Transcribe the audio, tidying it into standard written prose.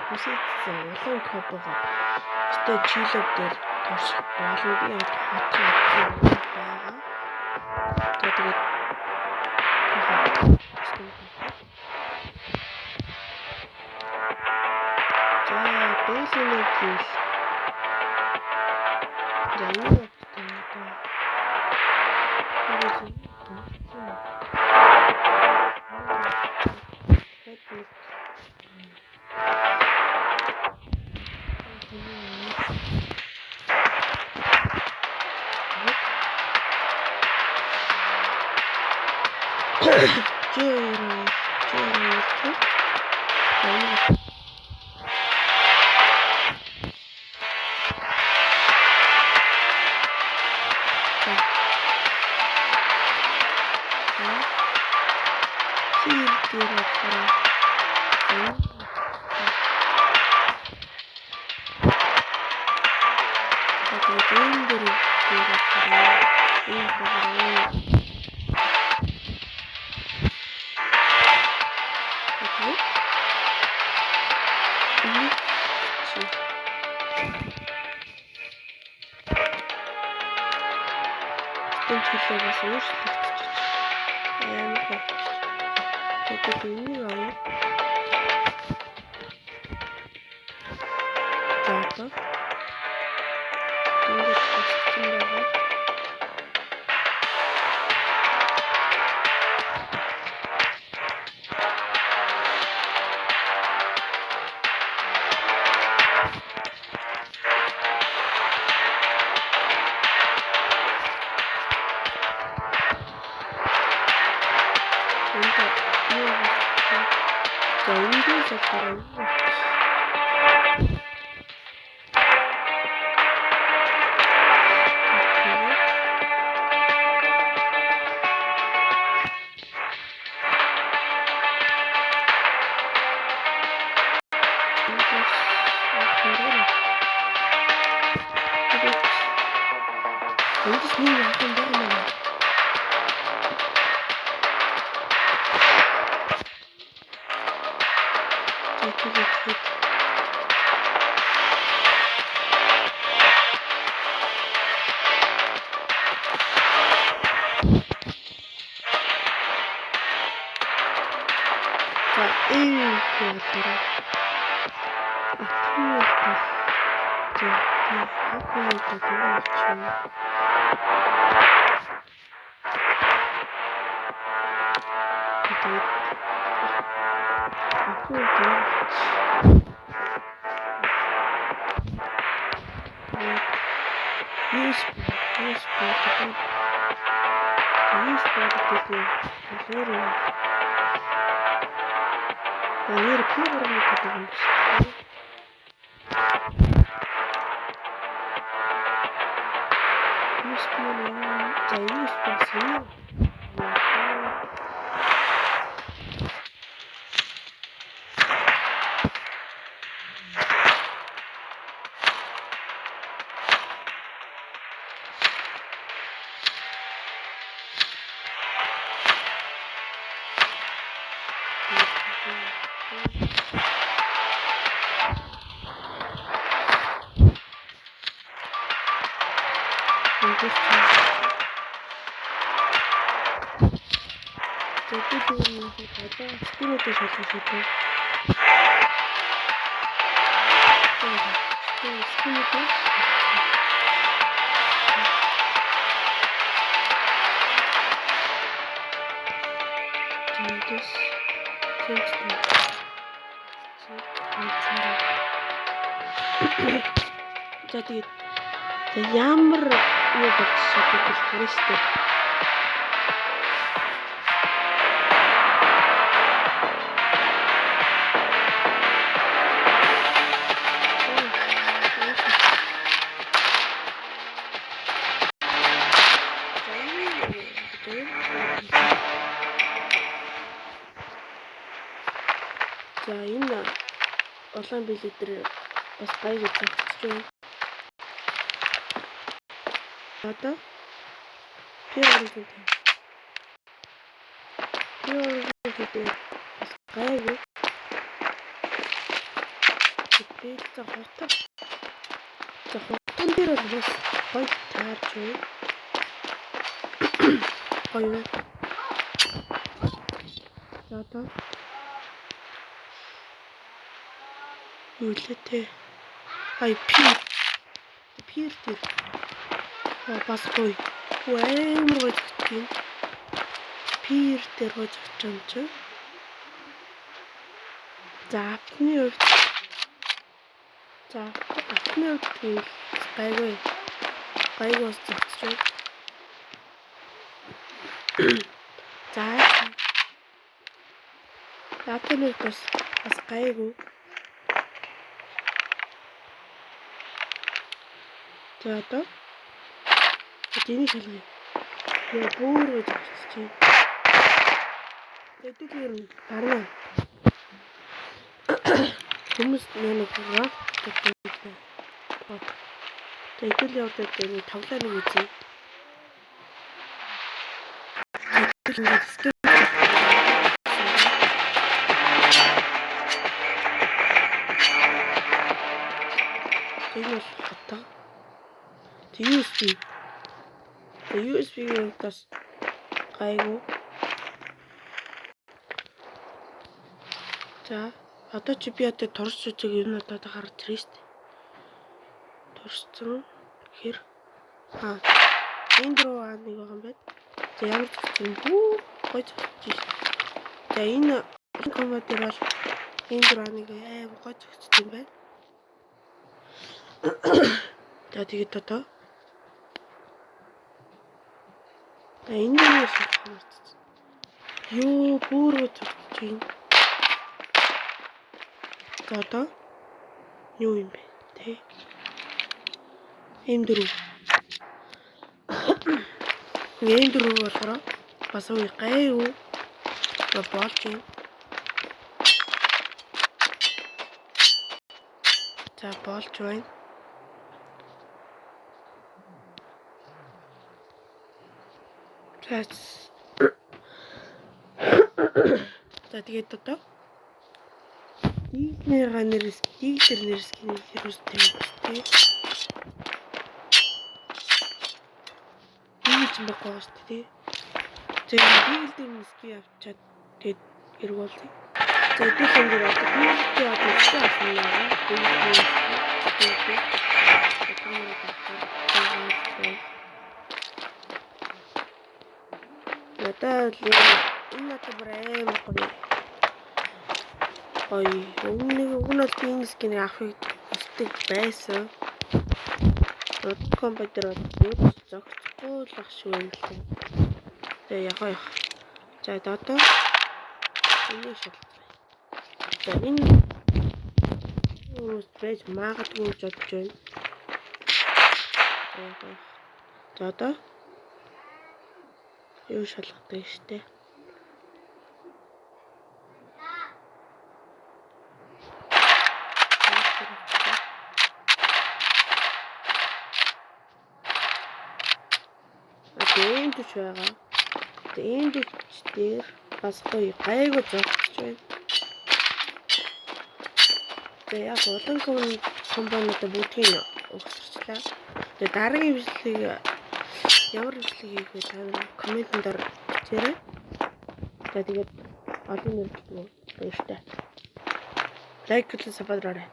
Үсээдсэн улаан кобого өстэй чилэг дээр турших болон би хамт хотын байгаа. Тэгээд за бэлэнэг гэл яа бас өөрчлөгдөж амар хавч. Тэгээд энийг аваа. Тэгээд ингээд болсон байгаа. Тэгээд ямар юу болж чаддаг вэ шүү дээ. За энэ улаан билет дээр бас баяр үзэгдэж байна. Одоо Пиорын бас гайгүй. Би за хутаг. За хутган дээр бол бас гоё таарч байна. Гоё. За одоо юу л тээ. Ай пир дээр. Бас гоё. Амар гоё гэх юм. Пир дээр гоё зогч юм чи. За апны хувьд тэгэл гайгүй зогсож байна. За апны бас гайгүй. За одоо энийг шалгая. Яа бүр зогсож байна. Тэдэг юм харна. Хүмүүс нэг рак гэдэг. Тэдэл явдаг нэг тоглоом нэг үзье. Тэдэл нэг скил. Тэдэл хата. USB-ийн тас гайгүй. За одоо чи би одоо турш үзэг юм надад гарч ирж штэ. Туршсан хэр энд руу нэг байгаа юм байна. За ямар ч юм гоё зогсож. За энэ комментэр бол энд руу нэг гоё зогсож юм байна. За тэгээд одоо энэ юу юм бэ? Ёо бүр зогсож байна. Одоо юу юм бэ? Тэ. Эм дөрөв болохоор бас уу гайгүй болж байна. За болж байна. За тэгээд одоо Дигнера нэрс гэнэ хэрвстэй тий. Ийч баггүй шүү дээ тий. За дийлдэр нэрсгий авчаад тэгээд эргүүлээ. За дийлдэр одоо дийлдэр одоо авсан яа. Надад энэ надад брэм гоё. Өмнө би энэ скин авахыг хүсдэг байсан. Компьютер бол зогсохгүй л ах шиг юм л дээ. Тэгээ яах. За одоо энэ шалгах. За энэ байж магадгүй гэж бодож байна. За одоо юу шалгадаг штэ. Энд ч байгаа. Энд ч дээр бас гоё гайгүй зогсож байна. Тэгээ яг улан компаниудаа бүгдийг өгсөрчлээ. Тэгээ дараагийн бичлэгийг ямар бичлэг хийх вэ? Та комментэн дээр бичээрэй. За тэгээд олон нэр хэлбэг баяртай. Лайк хийх сабадраарай.